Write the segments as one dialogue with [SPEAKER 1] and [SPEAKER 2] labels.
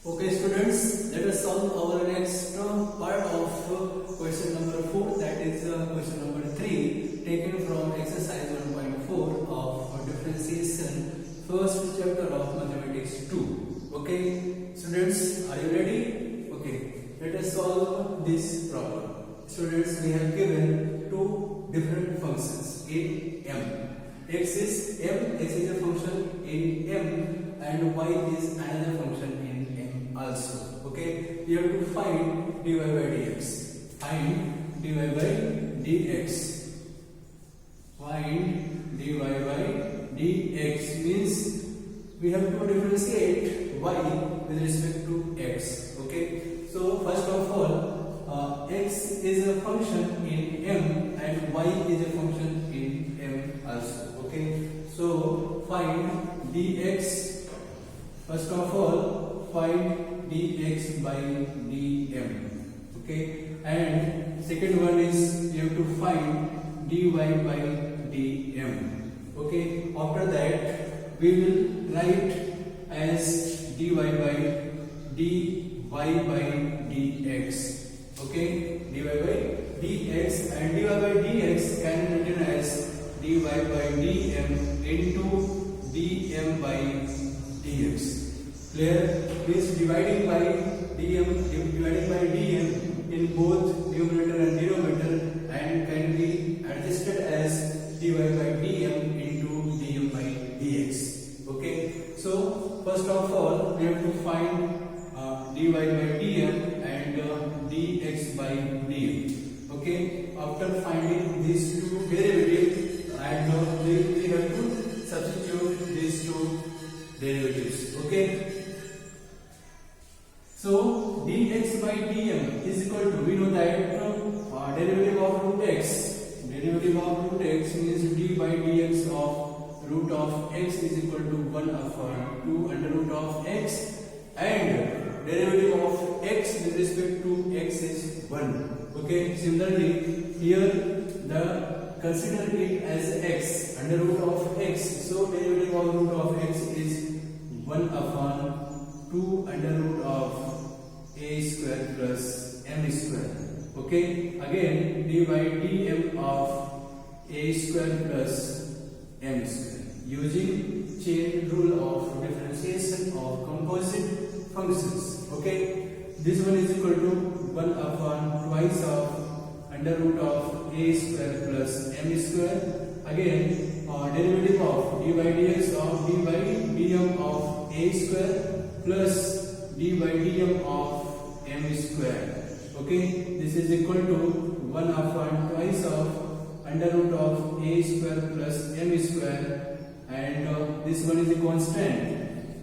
[SPEAKER 1] Okay students, let us solve our next part of question number 4, that is question number 3 taken from exercise 1.4 of differentiation, first chapter of mathematics 2. Okay students, are you ready? Okay, let us solve this problem. Students, we have given two different functions in M. X is a function in M and y is another function in M also. Okay, we have to find dy by dx. Find dy by dx. Find dy by dx means we have to differentiate y with respect to x. Okay, so first of all, x is a function in M and y is a function in M also. Okay, so find dx. First of all, find dx by dm. Okay, and second one is you have to find dy by dm. Okay, after that we will write as dy by dy by dx. Okay, dy by dx, and dy by dx can be written as dy by dm into dm by dx. Clear? Means dividing by dm in both numerator and denominator, and can be adjusted as dy by dm into dm by dx. Okay, so first of all we have to find dy by dm and dx by dm. Okay, after finding these two derivatives, and we have to substitute these two derivatives. Okay, so dx by dm is equal to, we know that derivative of root x. Derivative of root x means d by dx of root of x is equal to 1 upon 2 under root of x, and derivative of x with respect to x is 1. Okay, similarly here consider it as x under root of x, so derivative of root of x is 1 upon 2 under root of a square plus m square. Okay, again d by dm of a square plus m square using chain rule of differentiation of composite functions. Okay, this one is equal to 1 upon twice of under root of a square plus m square. Again derivative of d by dx of d by dm of a square plus d by dm of m square. Okay, this is equal to 1 upon twice of under root of a square plus m square, and this one is a constant.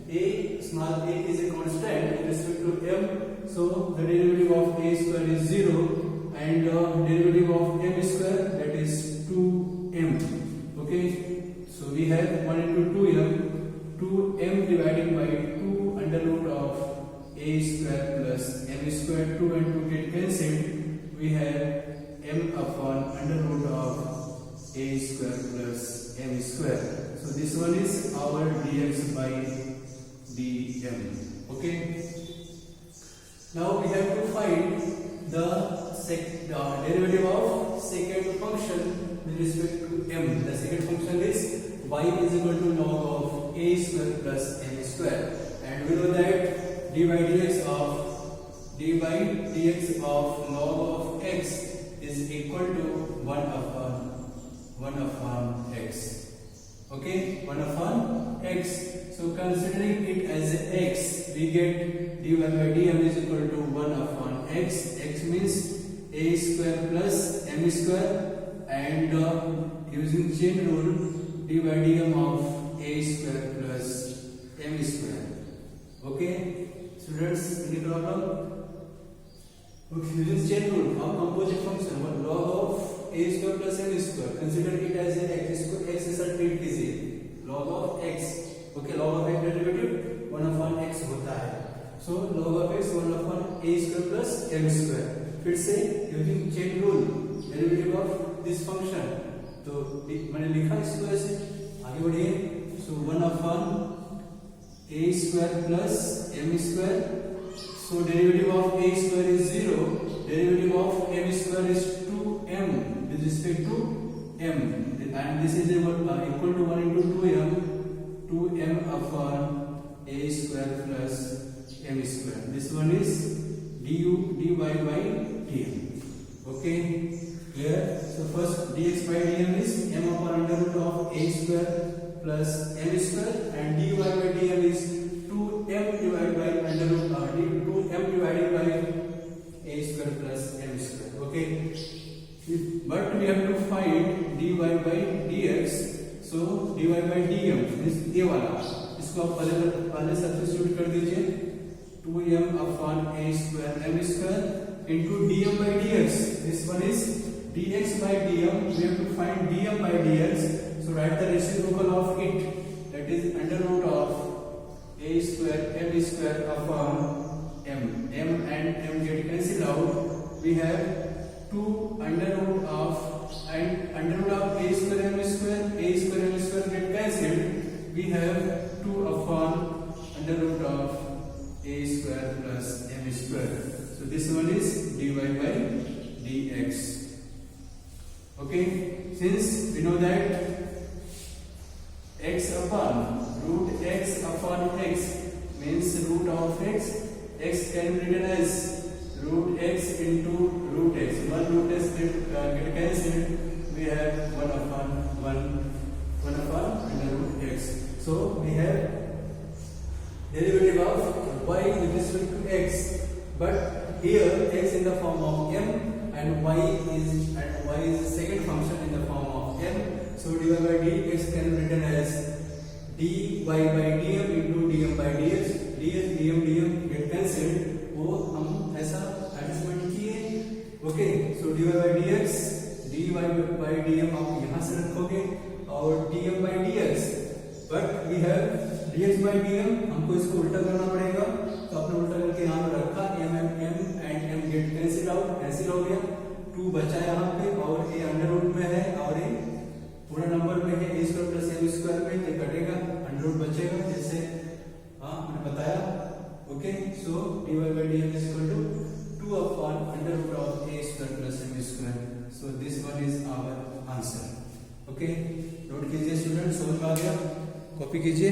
[SPEAKER 1] A, small a is a constant with respect to m, so the derivative of a square is 0, and derivative of m square, that is 2m. Okay, so we have 1 into 2m dividing by 2 under root of a square plus m square. 2 and 2 get cancelled. We have m upon under root of a square plus m square. So this one is our dx by dm. Okay, now we have to find the derivative of second function with respect to m. The second function is y is equal to log of a square plus m square, and we know that d by dx of log of x is equal to 1 upon x. Okay, 1 upon x. So considering it as x, we get dy by dm is equal to 1 upon x. X means a square plus m square, and using chain rule dy by dm of a square plus m square. Okay, students, any problem? Okay, using chain rule of composite function, what log of a square plus m square, consider it as an x square. X is a treat कीजिए, log of x. Okay, log of x derivative 1 upon x होता है, so log of x 1 upon a square plus m square. फिर से using chain rule derivative of this function, तो मैंने लिखा इसको ऐसे, आगे बढ़िए. So 1 upon a square plus m square So derivative of a square is 0. Derivative of m square is 2m with respect to m, and this is equal to 1 into 2m upon a square plus m square. This one is dy by dm. Okay, clear? So first dx by dm is m upon under root of a square plus m square, and dy by dm is 2m divided by under root 2m divided by a square plus m square. Okay, but we have to find dy by dx. So dy by dm is a वाला, इसको आप पहले substitute कर दीजिए, 2m upon a square m square into dm by dx. This one is dx by dm. We have to find dm by dx. So write the reciprocal of it, that is under root of a square m square upon m. M and m get cancelled out. We have 2 under root of a square m square get cancelled. We have 2 upon under root of a square plus m square. So this one is dy by dx. Okay, since we know that x upon root x upon x means root of x can be written as root x into root x. One root x get cancelled. We have 1 upon under root x. So we have derivative of y with respect to x, but here x in the form of m and y is the second function in the form of m. So dy by dx can be written as dy by dm into dm by dx. dm get cancelled, वो हम ऐसा adjustment किए. Okay, so dy by dx आप यहाँ से रखोगे और dm by dx, but we have dx by dm, हमको इसको उल्टा करना पड़ेगा, तो आपने उल्टा करके यहाँ पे रखा, m and m get cancel हो गया, 2 बचा यहाँ पे, और a अंडर रूट में है और a पूरा नंबर में है, a square plus m square में, ये कटेगा, अंडर रूट बचेगा, जैसे मैंने बताया. Okay, so dy by dm is equal to 2 upon under root of a square plus m square. So this one is our answer. Okay, note कीजिए student, समझ में आ गया? कॉपी कीजिए.